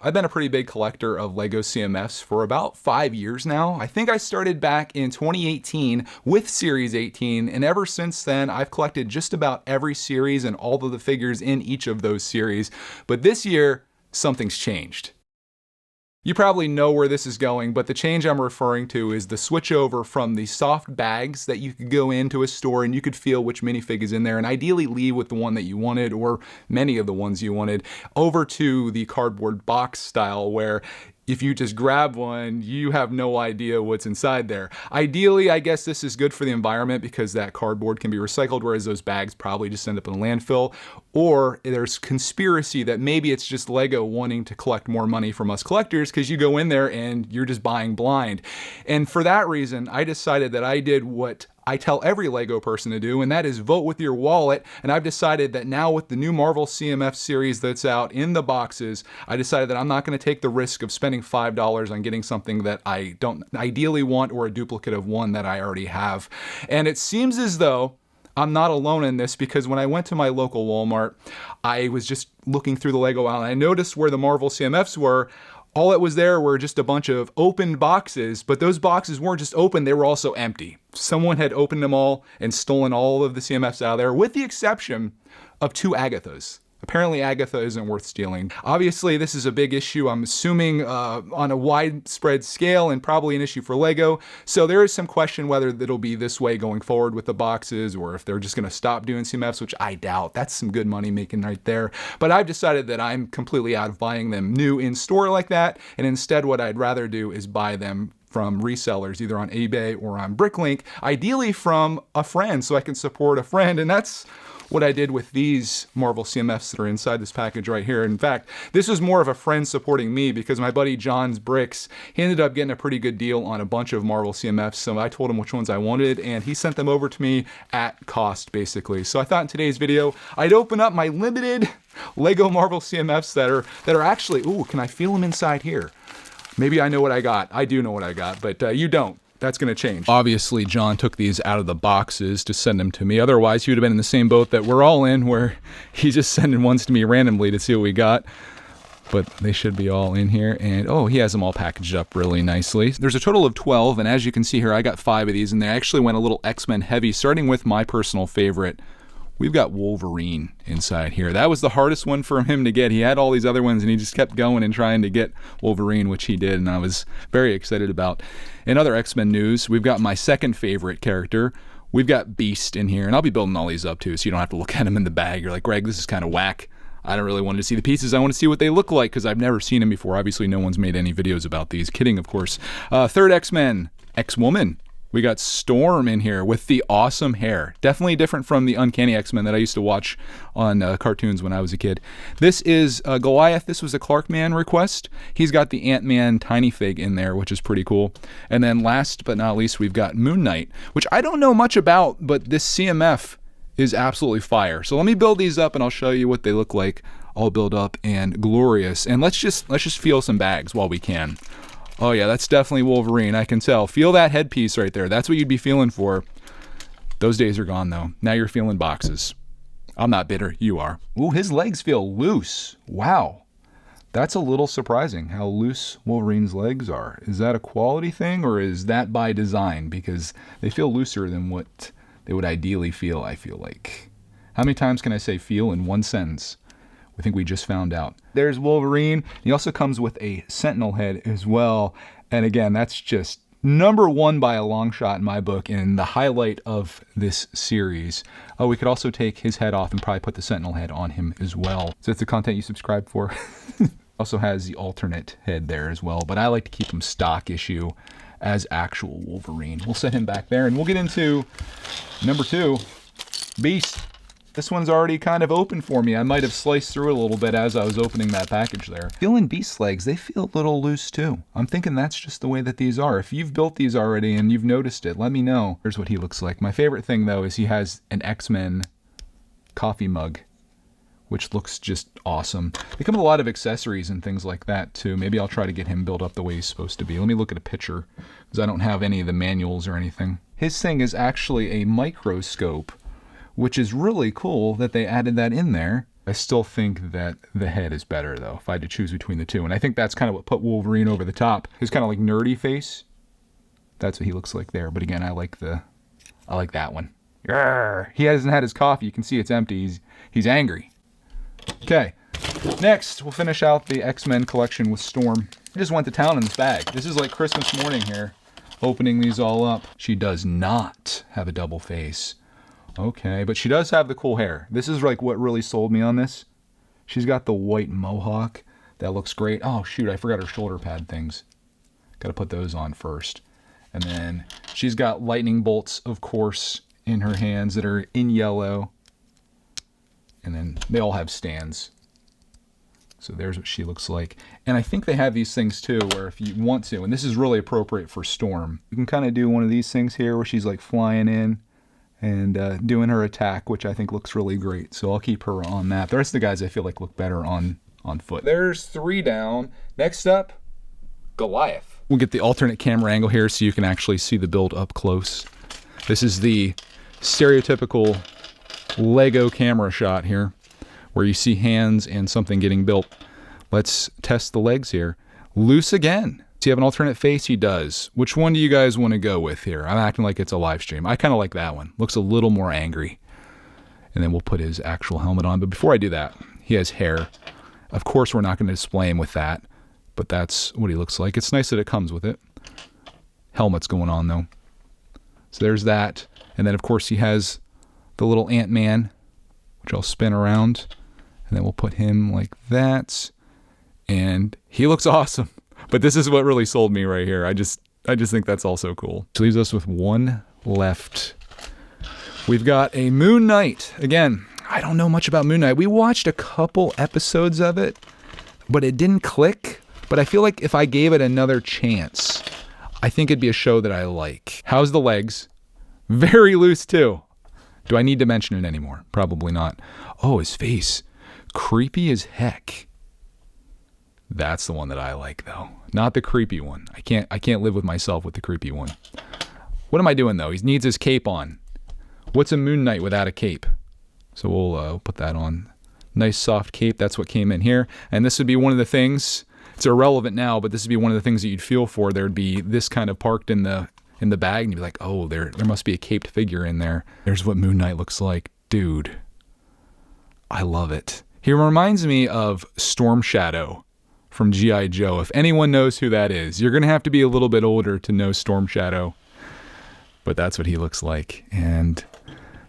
I've been a pretty big collector of Lego CMFs for about 5 years now. I think I started back in 2018 with Series 18, and ever since then, I've collected just about every series and all of the figures in each of those series. But this year, something's changed. You probably know where this is going, but the change I'm referring to is the switch over from the soft bags that you could go into a store and you could feel which minifig is in there and ideally leave with the one that you wanted or many of the ones you wanted, over to the cardboard box style where if you just grab one, you have no idea what's inside there. Ideally, I guess this is good for the environment because that cardboard can be recycled, whereas those bags probably just end up in a landfill. Or there's conspiracy that maybe it's just Lego wanting to collect more money from us collectors because you go in there and you're just buying blind. And for that reason, I decided that I did what I tell every Lego person to do, and that is vote with your wallet. And I've decided that now with the new Marvel CMF series that's out in the boxes, I decided that I'm not going to take the risk of spending $5 on getting something that I don't ideally want or a duplicate of one that I already have. And it seems as though I'm not alone in this because when I went to my local Walmart, I was just looking through the Lego aisle and I noticed where the Marvel CMFs were. All that was there were just a bunch of opened boxes, but those boxes weren't just open, they were also empty. Someone had opened them all and stolen all of the CMFs out of there, with the exception of 2 Agathas. Apparently Agatha isn't worth stealing. Obviously, this is a big issue, I'm assuming on a widespread scale and probably an issue for Lego. So there is some question whether it'll be this way going forward with the boxes or if they're just gonna stop doing CMFs, which I doubt. That's some good money making right there. But I've decided that I'm completely out of buying them new in store like that. And instead what I'd rather do is buy them from resellers, either on eBay or on Bricklink, ideally from a friend so I can support a friend. And that's what I did with these Marvel CMFs that are inside this package right here. In fact, this was more of a friend supporting me because my buddy John's Bricks, he ended up getting a pretty good deal on a bunch of Marvel CMFs. So I told him which ones I wanted and he sent them over to me at cost basically. So I thought in today's video, I'd open up my limited Lego Marvel CMFs that are actually, ooh, can I feel them inside here? Maybe I know what I got. I do know what I got, but you don't. That's going to change. Obviously, John took these out of the boxes to send them to me. Otherwise, he would have been in the same boat that we're all in, where he's just sending ones to me randomly to see what we got. But they should be all in here. And oh, he has them all packaged up really nicely. There's a total of 12, and as you can see here, I got 5 of these, and they actually went a little X-Men heavy, starting with my personal favorite. We've got Wolverine inside here. That was the hardest one for him to get. He had all these other ones and he just kept going and trying to get Wolverine, which he did, and I was very excited about. In other X-Men news, we've got my second favorite character. We've got Beast in here, and I'll be building all these up too, so you don't have to look at them in the bag. You're like, Greg, this is kind of whack. I don't really want to see the pieces. I want to see what they look like because I've never seen them before. Obviously, no one's made any videos about these. Kidding, of course. Third X-Men, X-Woman. We got Storm in here with the awesome hair. Definitely different from the Uncanny X-Men that I used to watch on cartoons when I was a kid. This is Goliath. This was a Clarkman request. He's got the Ant-Man tiny fig in there, which is pretty cool. And then last but not least, we've got Moon Knight, which I don't know much about, but this CMF is absolutely fire. So let me build these up and I'll show you what they look like, all built up and glorious. And let's just feel some bags while we can. Oh yeah, that's definitely Wolverine, I can tell. Feel that headpiece right there. That's what you'd be feeling for. Those days are gone though. Now you're feeling boxes. I'm not bitter, you are. Ooh, his legs feel loose. Wow. That's a little surprising how loose Wolverine's legs are. Is that a quality thing or is that by design? Because they feel looser than what they would ideally feel, I feel like. How many times can I say feel in one sentence? I think we just found out. There's Wolverine. He also comes with a Sentinel head as well. And again, that's just #1 by a long shot in my book and the highlight of this series. Oh, we could also take his head off and probably put the Sentinel head on him as well. So that's the content you subscribe for. Also has the alternate head there as well, but I like to keep him stock issue as actual Wolverine. We'll set him back there and we'll get into #2, Beast. This one's already kind of open for me. I might have sliced through it a little bit as I was opening that package there. Feeling Beast legs, they feel a little loose too. I'm thinking that's just the way that these are. If you've built these already and you've noticed it, let me know. Here's what he looks like. My favorite thing though is he has an X-Men coffee mug, which looks just awesome. They come with a lot of accessories and things like that too. Maybe I'll try to get him built up the way he's supposed to be. Let me look at a picture because I don't have any of the manuals or anything. His thing is actually a microscope, which is really cool that they added that in there. I still think that the head is better, though, if I had to choose between the two. And I think that's kind of what put Wolverine over the top. His kind of like nerdy face. That's what he looks like there. But again, I like that one. Yarr! He hasn't had his coffee. You can see it's empty. He's angry. Okay. Next, we'll finish out the X-Men collection with Storm. I just went to town in this bag. This is like Christmas morning here, opening these all up. She does not have a double face. Okay, but she does have the cool hair. This is like what really sold me on this. She's got the white mohawk. That looks great. Oh, shoot, I forgot her shoulder pad things. Got to put those on first. And then she's got lightning bolts, of course, in her hands that are in yellow. And then they all have stands. So there's what she looks like. And I think they have these things too, where if you want to, and this is really appropriate for Storm, you can kind of do one of these things here where she's like flying in and doing her attack, which I think looks really great. So I'll keep her on that. The rest of the guys I feel like look better on foot. There's 3 down. Next up, Goliath. We'll get the alternate camera angle here so you can actually see the build up close. This is the stereotypical Lego camera shot here, where you see hands and something getting built. Let's test the legs here. Loose again. Does he have an alternate face? He does. Which one do you guys want to go with here? I'm acting like it's a live stream. I kind of like that one. Looks a little more angry. And then we'll put his actual helmet on. But before I do that, he has hair. Of course, we're not going to display him with that, but that's what he looks like. It's nice that it comes with it. Helmet's going on, though. So there's that. And then, of course, he has the little Ant-Man, which I'll spin around. And then we'll put him like that. And he looks awesome. But this is what really sold me right here. I just think that's also cool. Which leaves us with one left. We've got a Moon Knight. Again, I don't know much about Moon Knight. We watched a couple episodes of it, but it didn't click. But I feel like if I gave it another chance, I think it'd be a show that I like. How's the legs? Very loose too. Do I need to mention it anymore? Probably not. Oh, his face. Creepy as heck. That's the one that I like, though. Not the creepy one. I can't live with myself with the creepy one. What am I doing, though? He needs his cape on. What's a Moon Knight without a cape? So we'll put that on. Nice soft cape. That's what came in here. And this would be one of the things. It's irrelevant now, but this would be one of the things that you'd feel for. There'd be this kind of parked in the bag, and you'd be like, oh, there must be a caped figure in there. There's what Moon Knight looks like. Dude, I love it. He reminds me of Storm Shadow from G.I. Joe. If anyone knows who that is, you're going to have to be a little bit older to know Storm Shadow. But that's what he looks like. And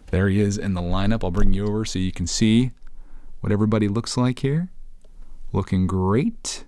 there he is in the lineup. I'll bring you over so you can see what everybody looks like here. Looking great.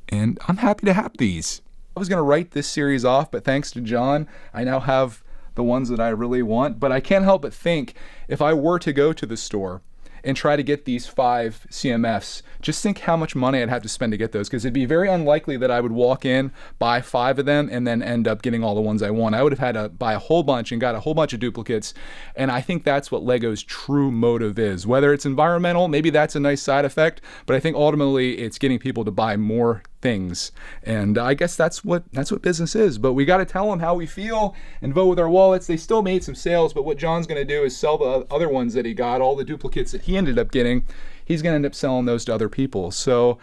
And I'm happy to have these. I was going to write this series off, but thanks to John, I now have the ones that I really want. But I can't help but think, if I were to go to the store and try to get these 5 CMFs, just think how much money I'd have to spend to get those, because it'd be very unlikely that I would walk in, buy 5 of them, and then end up getting all the ones I want. I would have had to buy a whole bunch and got a whole bunch of duplicates, and I think that's what Lego's true motive is. Whether it's environmental, maybe that's a nice side effect, but I think ultimately it's getting people to buy more things, and I guess that's what business is. But we got to tell them how we feel and vote with our wallets. They still made some sales, but what John's going to do is sell the other ones that he got, all the duplicates that he ended up getting. He's going to end up selling those to other people. So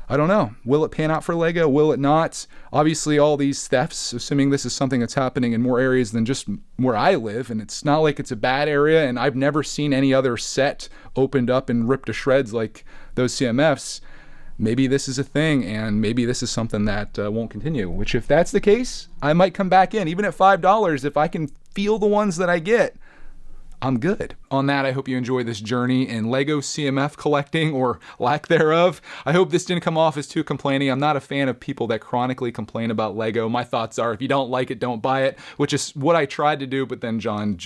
I don't know. Will it pan out for Lego? Will it not? Obviously, all these thefts, assuming this is something that's happening in more areas than just where I live, and it's not like it's a bad area, and I've never seen any other set opened up and ripped to shreds like those CMFs. Maybe this is a thing, and maybe this is something that won't continue, which if that's the case, I might come back in. Even at $5, if I can feel the ones that I get, I'm good. On that, I hope you enjoy this journey in Lego CMF collecting, or lack thereof. I hope this didn't come off as too complaining. I'm not a fan of people that chronically complain about Lego. My thoughts are, if you don't like it, don't buy it, which is what I tried to do, but then John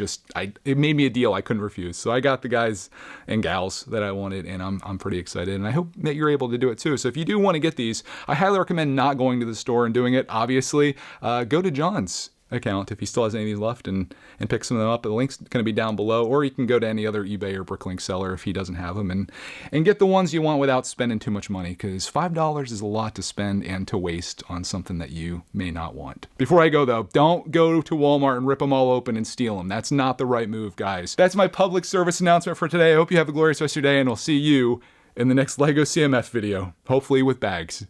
it made me a deal I couldn't refuse. So I got the guys and gals that I wanted, and I'm pretty excited, and I hope that you're able to do it too. So if you do want to get these, I highly recommend not going to the store and doing it, obviously. Go to John's. account if he still has any of these left and pick some of them up. The link's going to be down below, or you can go to any other eBay or Bricklink seller if he doesn't have them and get the ones you want without spending too much money, because $5 is a lot to spend and to waste on something that you may not want. Before I go though, don't go to Walmart and rip them all open and steal them. That's not the right move, guys. That's my public service announcement for today. I hope you have a glorious rest of your day, and I'll see you in the next LEGO CMF video, hopefully with bags.